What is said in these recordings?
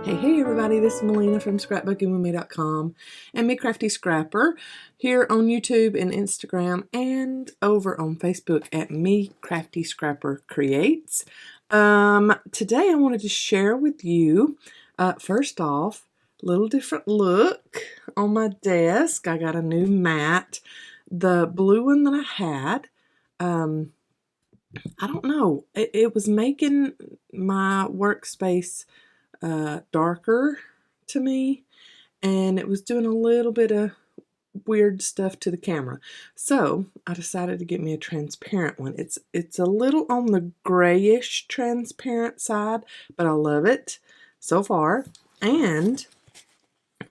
Hey everybody, this is Melina from ScrapbookingWithMe.com and Me Crafty Scrapper here on YouTube and Instagram and over on Facebook at Me Crafty Scrapper Creates. Today I wanted to share with you, first off, a little different look on my desk. I got a new mat. The blue one that I had, I don't know, it was making my workspace darker to me, and it was doing a little bit of weird stuff to the camera. So I decided to get me a transparent one. It's a little on the grayish transparent side, but I love it so far. And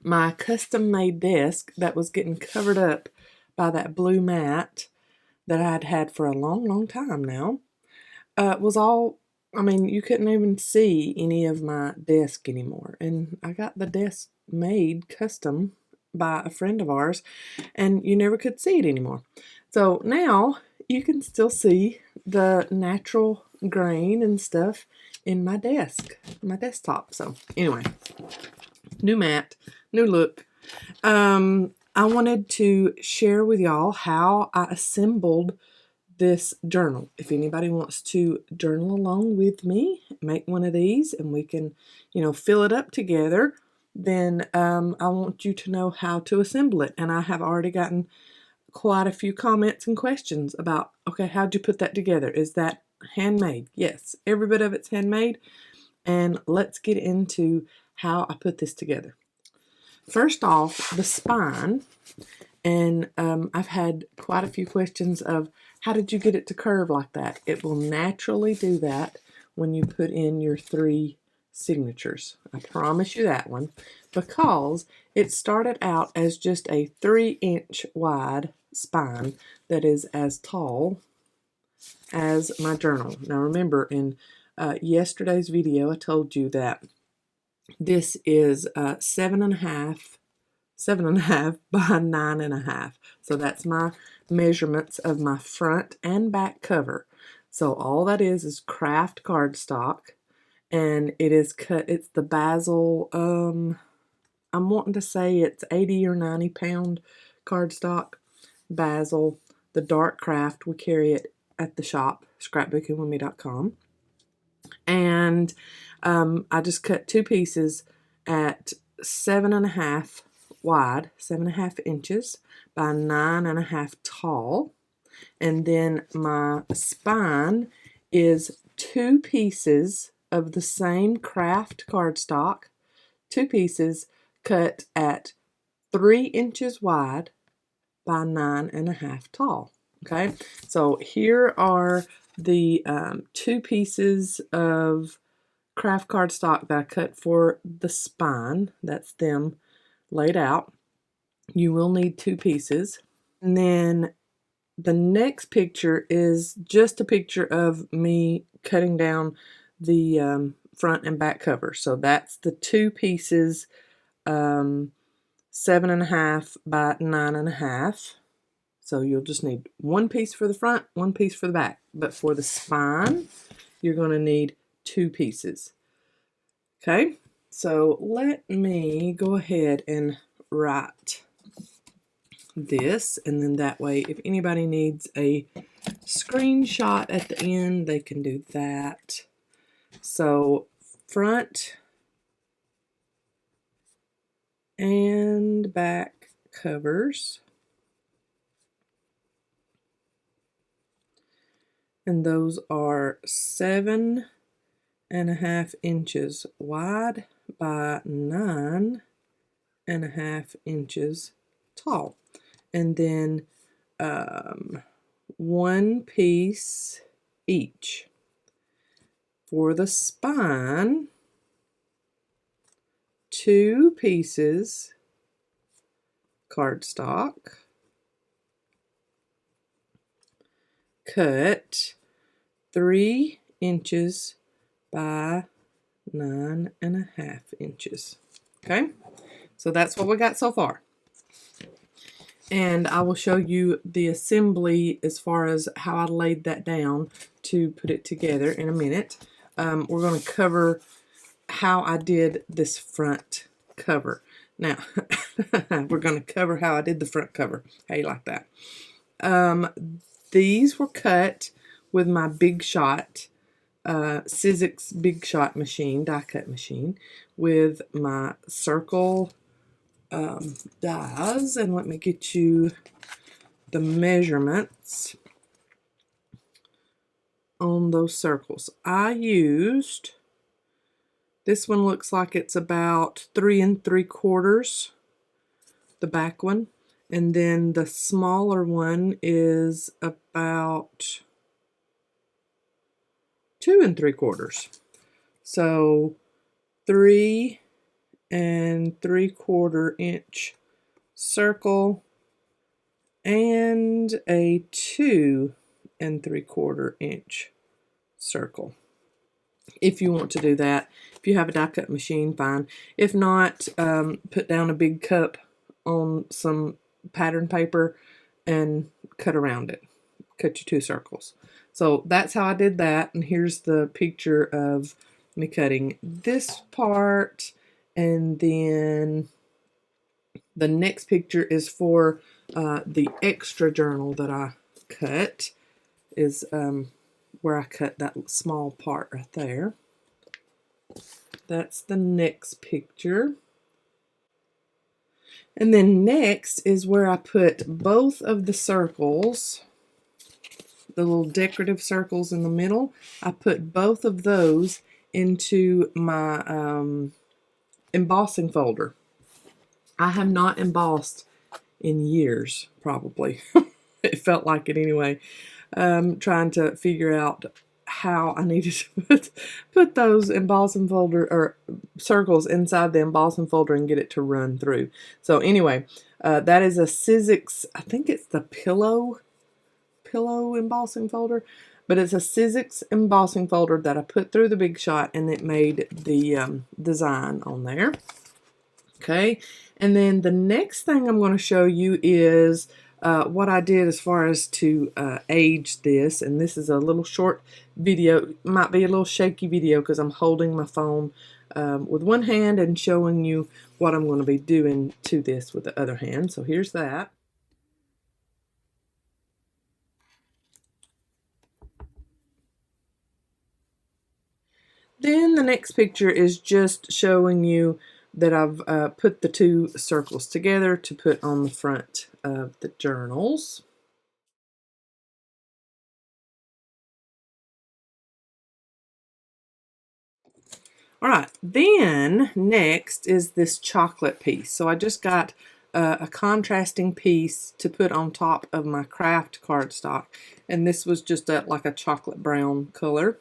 my custom made desk that was getting covered up by that blue mat that I'd had for a long time now was all, I mean, you couldn't even see any of my desk anymore. And I got the desk made custom by a friend of ours, and you never could see it anymore. So now you can still see the natural grain and stuff in my desk, my desktop. So anyway, new mat, new look. I wanted to share with y'all how I assembled this journal. If anybody wants to journal along with me, make one of these and we can, fill it up together, then I want you to know how to assemble it. And I have already gotten quite a few comments and questions about, okay, how'd you put that together? Is that handmade? Yes, every bit of it's handmade. And let's get into how I put this together. First off, the spine. And I've had quite a few questions of, how did you get it to curve like that? It will naturally do that when you put in your 3 signatures. I promise you that one, because it started out as just a 3-inch wide spine that is as tall as my journal. Now remember, in yesterday's video, I told you that this is 7.5 by 9.5. So that's my measurements of my front and back cover. So all that is craft cardstock, and it is cut. It's the Basil. I'm wanting to say it's 80 or 90 pound cardstock. Basil, the dark craft. We carry it at the shop, scrapbookingwithme.com. And I just cut 2 pieces at 7.5 wide, 7.5 inches by 9.5 tall. And then my spine is 2 pieces of the same craft cardstock, 2 pieces cut at 3 inches wide by 9.5 tall. Okay, so here are the 2 pieces of craft cardstock that I cut for the spine. That's them laid out. You will need 2 pieces. And then the next picture is just a picture of me cutting down the front and back cover. So that's the 2 pieces, 7.5 by 9.5. So you'll just need 1 piece for the front, 1 piece for the back. But for the spine, you're going to need 2 pieces. Okay, so let me go ahead and write this, and then that way if anybody needs a screenshot at the end, they can do that. So front and back covers, and those are 7.5 inches wide by 9.5 inches tall. And then 1 piece each. For the spine, 2 pieces cardstock, cut 3 inches by 9.5 inches. Okay, so that's what we got so far. And I will show you the assembly as far as how I laid that down to put it together in a minute. We're going to cover how I did this front cover. Now, we're going to cover how I did the front cover. How you like that? These were cut with my Big Shot, Sizzix Big Shot machine, die cut machine, with my circle dies. And let me get you the measurements on those circles. I used, this one looks like it's about 3 3/4, the back one, and then the smaller one is about 2 3/4. So 3 3/4 inch circle and a 2 3/4 inch circle. If you want to do that, if you have a die cut machine, fine. If not, put down a big cup on some pattern paper and cut around it. Cut your 2 circles. So that's how I did that, and here's the picture of me cutting this part, and then the next picture is for the extra journal that I cut, is where I cut that small part right there. That's the next picture. And then next is where I put both of the circles, the little decorative circles in the middle. I put both of those into my embossing folder. I have not embossed in years, probably. It felt like it anyway. Trying to figure out how I needed to put those embossing folder or circles inside the embossing folder and get it to run through. So anyway, that is a Sizzix, I think it's the pillow embossing folder, but it's a Sizzix embossing folder that I put through the Big Shot, and it made the design on there. Okay, and then the next thing I'm going to show you is what I did as far as to age this, and this is a little short video. It might be a little shaky video because I'm holding my phone with one hand and showing you what I'm going to be doing to this with the other hand. So here's that. Then the next picture is just showing you that I've put the 2 circles together to put on the front of the journals. All right, then next is this chocolate piece. So I just got a contrasting piece to put on top of my craft cardstock, and this was just like a chocolate brown color.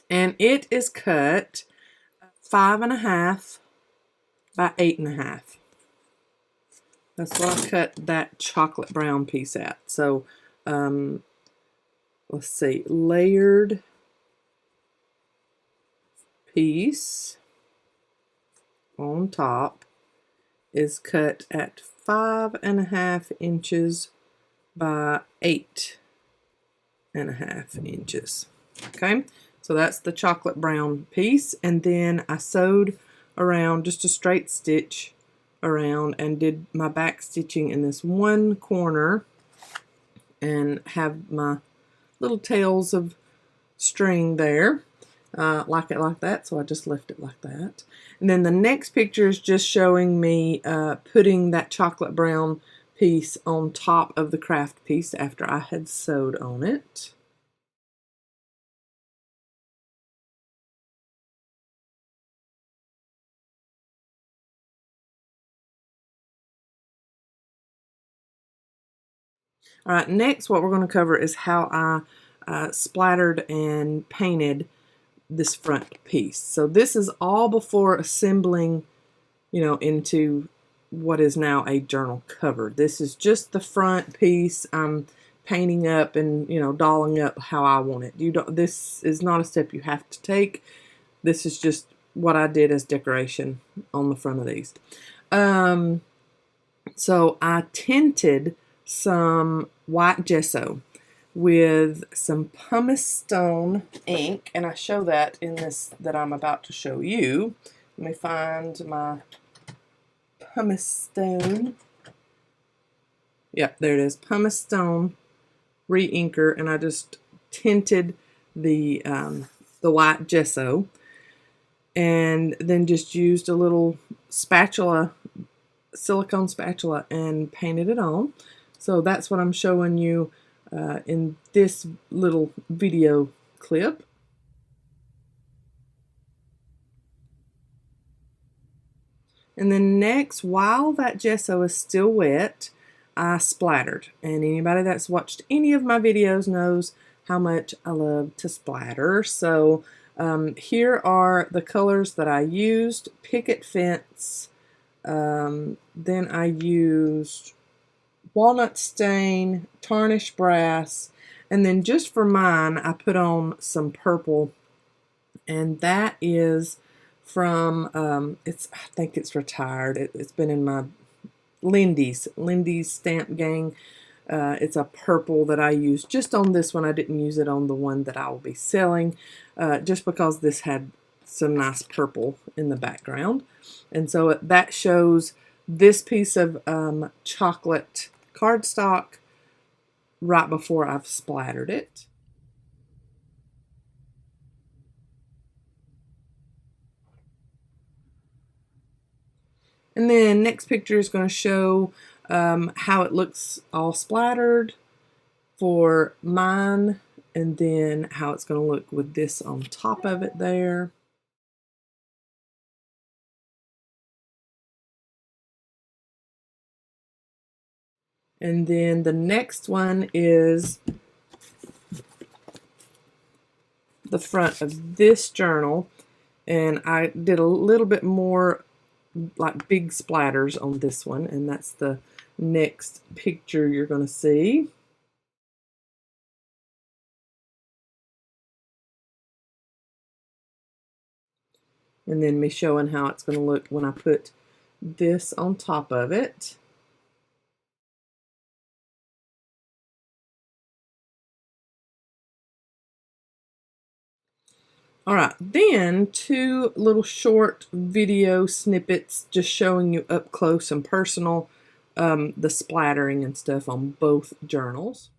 And it is cut 5.5 by 8.5. That's what I cut that chocolate brown piece at. So let's see, layered piece on top is cut at 5.5 inches by 8.5 inches. Okay, so that's the chocolate brown piece, and then I sewed around just a straight stitch around and did my back stitching in this one corner and have my little tails of string there. Like it like that, so I just left it like that. And then the next picture is just showing me putting that chocolate brown piece on top of the craft piece after I had sewed on it. All right, next what we're going to cover is how I splattered and painted this front piece. So this is all before assembling, into what is now a journal cover. This is just the front piece. I'm painting up and, dolling up how I want it. This is not a step you have to take. This is just what I did as decoration on the front of these. So I tinted some white gesso. with some pumice stone ink, and I show that in this that I'm about to show you. Let me find my pumice stone. Yep, there it is, pumice stone re-inker, and I just tinted the white gesso, and then just used a little spatula, silicone spatula, and painted it on. So that's what I'm showing you in this little video clip. And then next, while that gesso is still wet, I splattered. And anybody that's watched any of my videos knows how much I love to splatter. So here are the colors that I used. Picket Fence, then I used Walnut Stain, Tarnished Brass, and then just for mine, I put on some purple, and that is from, I think it's retired. It's been in my Lindy's Stamp Gang. It's a purple that I used just on this one. I didn't use it on the one that I will be selling, just because this had some nice purple in the background. And so that shows this piece of chocolate cardstock right before I've splattered it. And then next picture is going to show how it looks all splattered for mine, and then how it's going to look with this on top of it there. And then the next one is the front of this journal, and I did a little bit more like big splatters on this one, and that's the next picture you're going to see. And then me showing how it's going to look when I put this on top of it. All right, then 2 little short video snippets just showing you up close and personal the splattering and stuff on both journals.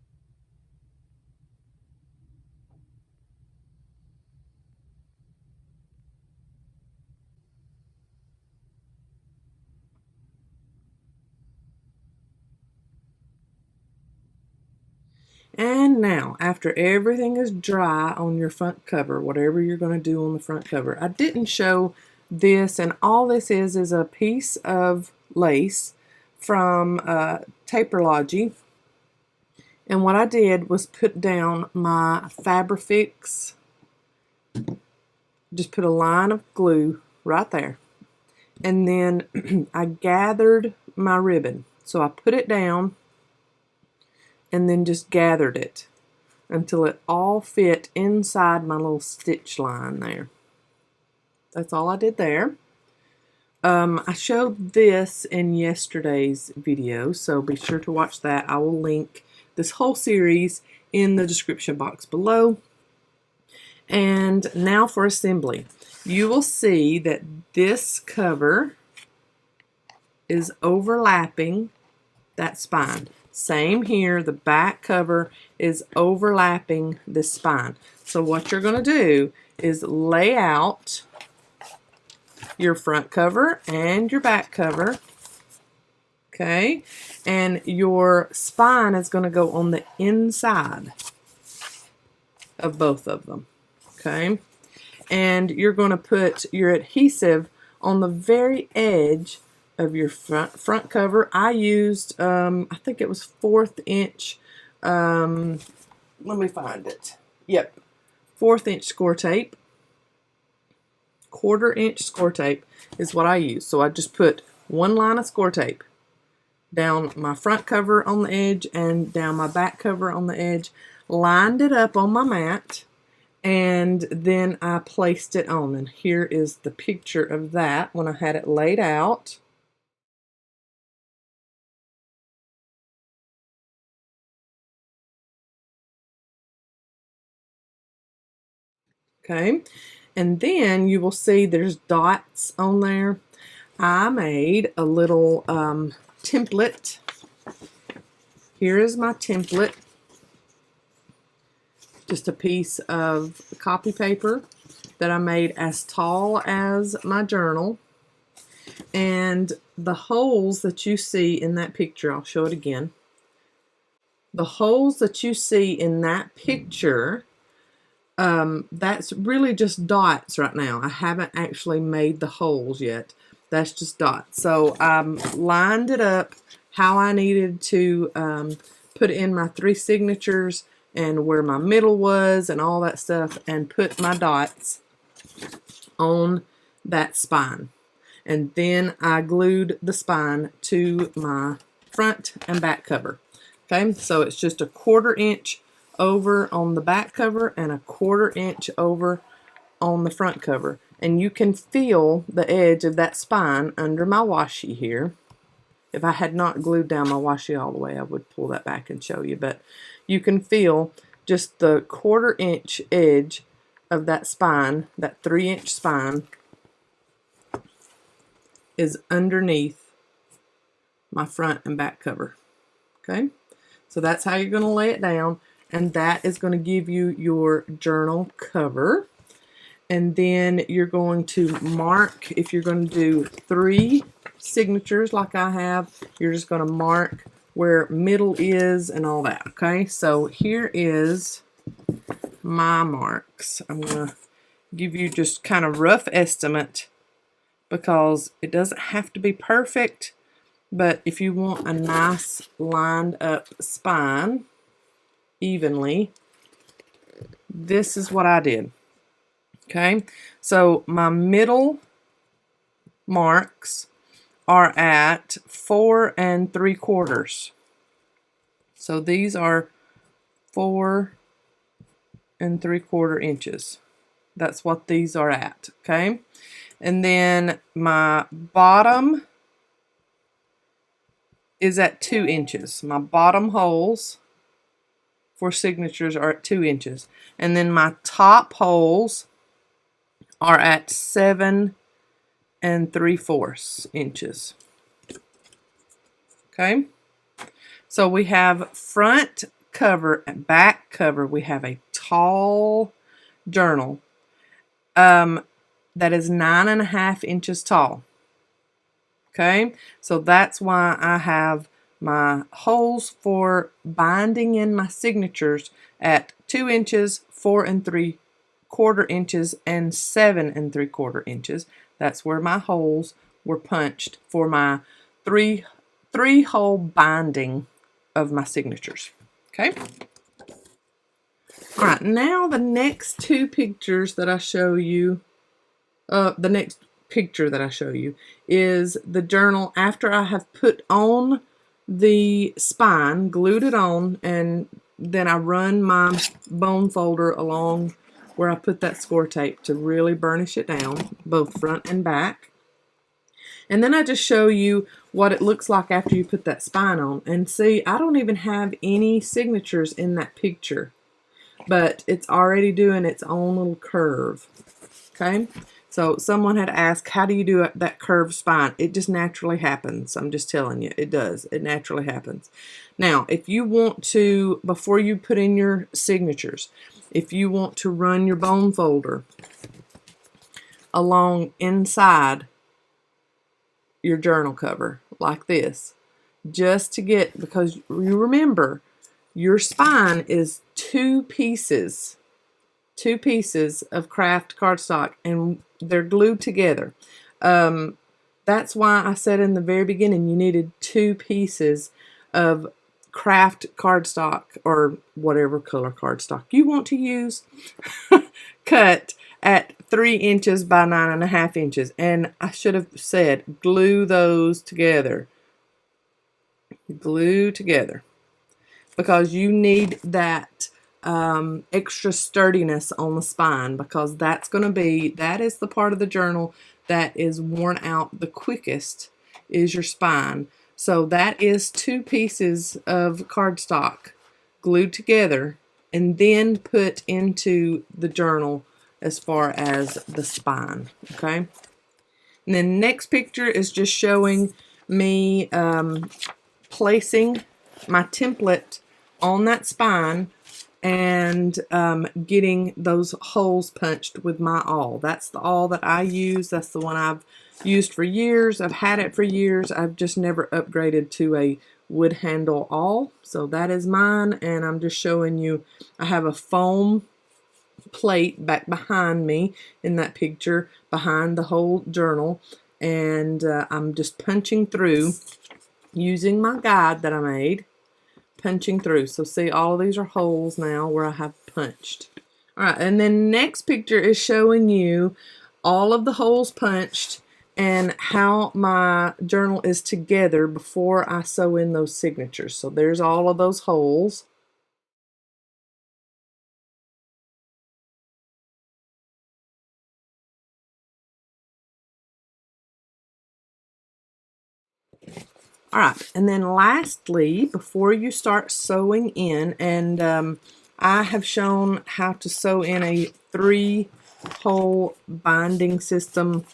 And now, after everything is dry on your front cover, whatever you're going to do on the front cover, I didn't show this, and all this is a piece of lace from Taperlogy. And what I did was put down my Fabrifix, just put a line of glue right there. And then I gathered my ribbon. So I put it down and then just gathered it until it all fit inside my little stitch line there. That's all I did there. I showed this in yesterday's video, so be sure to watch that. I will link this whole series in the description box below. And now for assembly. You will see that this cover is overlapping that spine. Same here, the back cover is overlapping this spine. So what you're going to do is lay out your front cover and your back cover, okay? And your spine is going to go on the inside of both of them, okay? And you're going to put your adhesive on the very edge of your front cover. I used, I think it was 1/4 inch, let me find it. Yep, 1/4 inch score tape. 1/4 inch score tape is what I use. So I just put one line of score tape down my front cover on the edge and down my back cover on the edge, lined it up on my mat, and then I placed it on. And here is the picture of that when I had it laid out. Okay, and then you will see there's dots on there. I made a little template. Here is my template. Just a piece of copy paper that I made as tall as my journal. And the holes that you see in that picture, I'll show it again. The holes that you see in that picture, that's really just dots right now. I haven't actually made the holes yet. That's just dots. So I lined it up how I needed to put in my 3 signatures and where my middle was and all that stuff, and put my dots on that spine. And then I glued the spine to my front and back cover. Okay, so it's just a 1/4 inch over on the back cover and a 1/4 inch over on the front cover. And you can feel the edge of that spine under my washi here. If I had not glued down my washi all the way, I would pull that back and show you. But you can feel just the 1/4 inch edge of that spine, that 3-inch spine, is underneath my front and back cover. Okay, so that's how you're going to lay it down, and that is going to give you your journal cover. And then you're going to mark, if you're going to do 3 signatures like I have, you're just going to mark where middle is and all that. Okay, so here is my marks. I'm going to give you just kind of rough estimate, because it doesn't have to be perfect, but if you want a nice lined up spine evenly, this is what I did. Okay, so my middle marks are at 4 3/4. So these are 4 3/4 inches. That's what these are at. Okay, and then my bottom is at 2 inches. My bottom holes for signatures are at 2 inches. And then my top holes are at 7 3/4 inches. Okay, so we have front cover and back cover. We have a tall journal that is 9.5 inches tall. Okay, so that's why I have my holes for binding in my signatures at 2 inches, 4 3/4 inches, and 7 3/4 inches. That's where my holes were punched for my three hole binding of my signatures. Okay. All right, now the next 2 pictures that I show you, the next picture that I show you is the journal after I have put on the spine, glued it on, and then I run my bone folder along where I put that score tape to really burnish it down, both front and back. And then I just show you what it looks like after you put that spine on. And see, I don't even have any signatures in that picture, but it's already doing its own little curve. Okay, so someone had asked, how do you do that curved spine? It just naturally happens. I'm just telling you, it does. It naturally happens. Now, if you want to, before you put in your signatures, if you want to run your bone folder along inside your journal cover like this, just to get, because you remember, your spine is 2 pieces of craft cardstock, and they're glued together. That's why I said in the very beginning you needed 2 pieces of craft cardstock, or whatever color cardstock you want to use, cut at 3 inches by 9.5 inches. And I should have said glue those together. Glue together, because you need that extra sturdiness on the spine, because that is the part of the journal that is worn out the quickest, is your spine. So that is 2 pieces of cardstock glued together and then put into the journal as far as the spine, okay? And then next picture is just showing me placing my template on that spine and getting those holes punched with my awl. That's the awl that I use. That's the one I've used for years. I've had it for years. I've just never upgraded to a wood handle awl. So that is mine, and I'm just showing you. I have a foam plate back behind me in that picture, behind the whole journal, and I'm just punching through using my guide that I made, punching through. So see, all of these are holes now where I have punched. All right, and then next picture is showing you all of the holes punched and how my journal is together before I sew in those signatures. So there's all of those holes. All right, and then lastly, before you start sewing in, and I have shown how to sew in a 3-hole binding system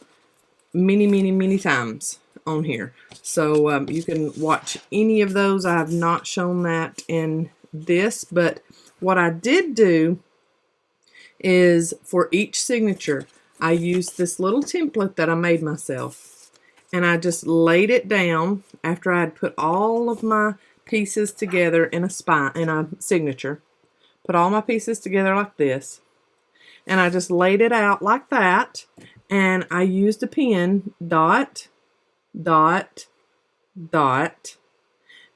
many times on here. So you can watch any of those. I have not shown that in this, but what I did do is for each signature, I used this little template that I made myself. And I just laid it down after I had put all of my pieces together in a signature. Put all my pieces together like this. And I just laid it out like that. And I used a pen, dot, dot, dot,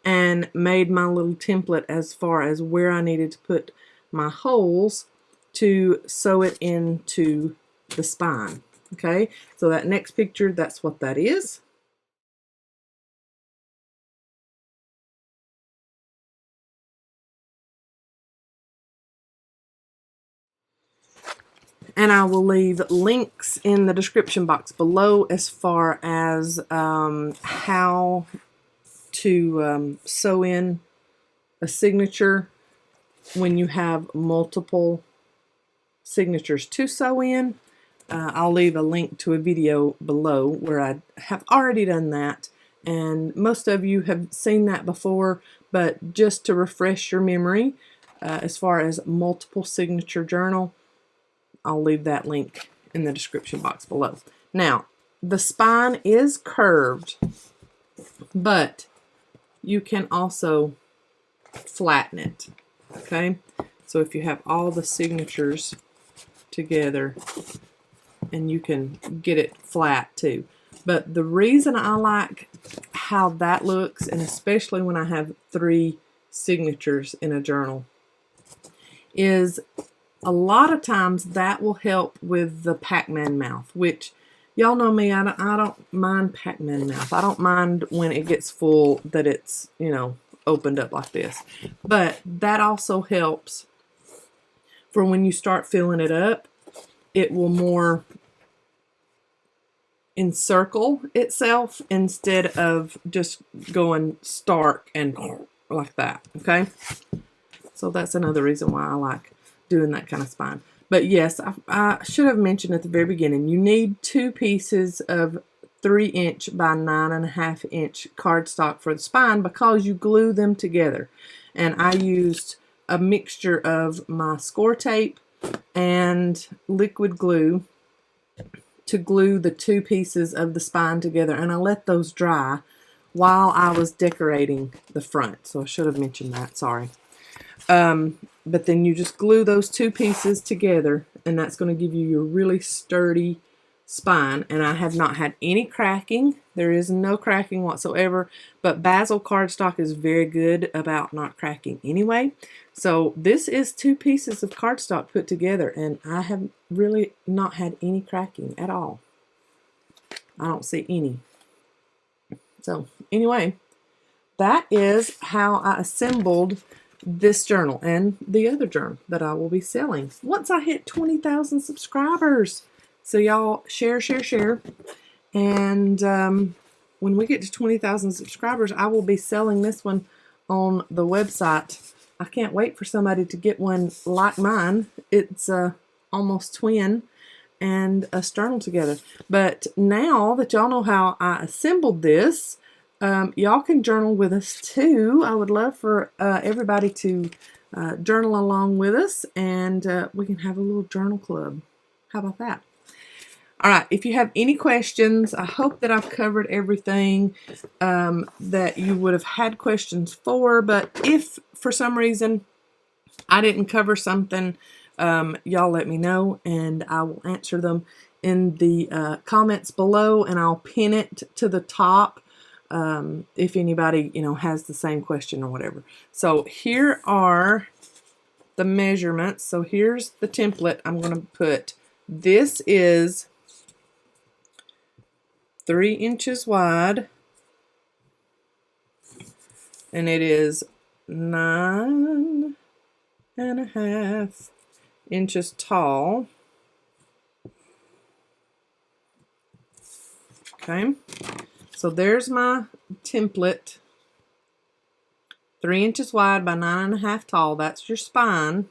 and made my little template as far as where I needed to put my holes to sew it into the spine. Okay, so that next picture, that's what that is. And I will leave links in the description box below as far as how to sew in a signature when you have multiple signatures to sew in. I'll leave a link to a video below where I have already done that, and most of you have seen that before, but just to refresh your memory as far as multiple signature journal, I'll leave that link in the description box below. Now, the spine is curved, but you can also flatten it, okay? So if you have all the signatures together, and you can get it flat too. But the reason I like how that looks, and especially when I have 3 signatures in a journal, is a lot of times that will help with the Pac-Man mouth, which y'all know me, I don't mind Pac-Man mouth. I don't mind when it gets full that it's, you know, opened up like this. But that also helps for when you start filling it up, it will more encircle itself instead of just going stark and like that, okay? So that's another reason why I like doing that kind of spine. But yes, I should have mentioned at the very beginning, you need 2 pieces of 3" by 9.5" cardstock for the spine because you glue them together. And I used a mixture of my score tape and liquid glue to glue the 2 pieces of the spine together, and I let those dry while I was decorating the front. So I should have mentioned that, sorry. But then you just glue those 2 pieces together, and that's going to give you your really sturdy spine. And I have not had any cracking. There is no cracking whatsoever, but Basil cardstock is very good about not cracking anyway. So this is 2 pieces of cardstock put together, and I have really not had any cracking at all. I don't see any. So anyway, that is how I assembled this journal and the other journal that I will be selling once I hit 20,000 subscribers. So y'all share. And when we get to 20,000 subscribers, I will be selling this one on the website. I can't wait for somebody to get one like mine. It's almost twin and a journal together. But now that y'all know how I assembled this, y'all can journal with us too. I would love for everybody to journal along with us, and we can have a little journal club. How about that? All right, if you have any questions, I hope that I've covered everything that you would have had questions for, but if for some reason I didn't cover something, y'all let me know, and I will answer them in the comments below, and I'll pin it to the top if anybody, has the same question or whatever. So here are the measurements. So here's the template I'm going to put. This is 3 inches wide, and it is 9.5 inches tall. Okay, so there's my template. 3 inches wide by 9.5 tall. That's your spine.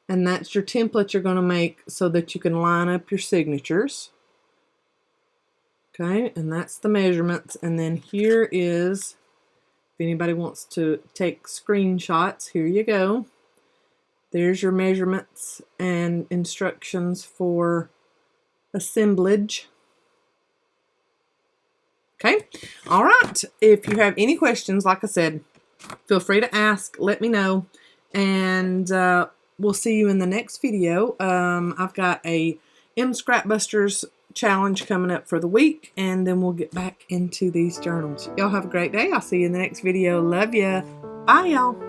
And that's your template you're going to make so that you can line up your signatures. Okay, and that's the measurements. And then here is, if anybody wants to take screenshots, here you go. There's your measurements and instructions for assemblage. Okay, all right. If you have any questions, like I said, feel free to ask. Let me know, and we'll see you in the next video. I've got a Scrapbusters challenge coming up for the week, and then we'll get back into these journals. Y'all have a great day. I'll see you in the next video. Love ya. Bye, y'all.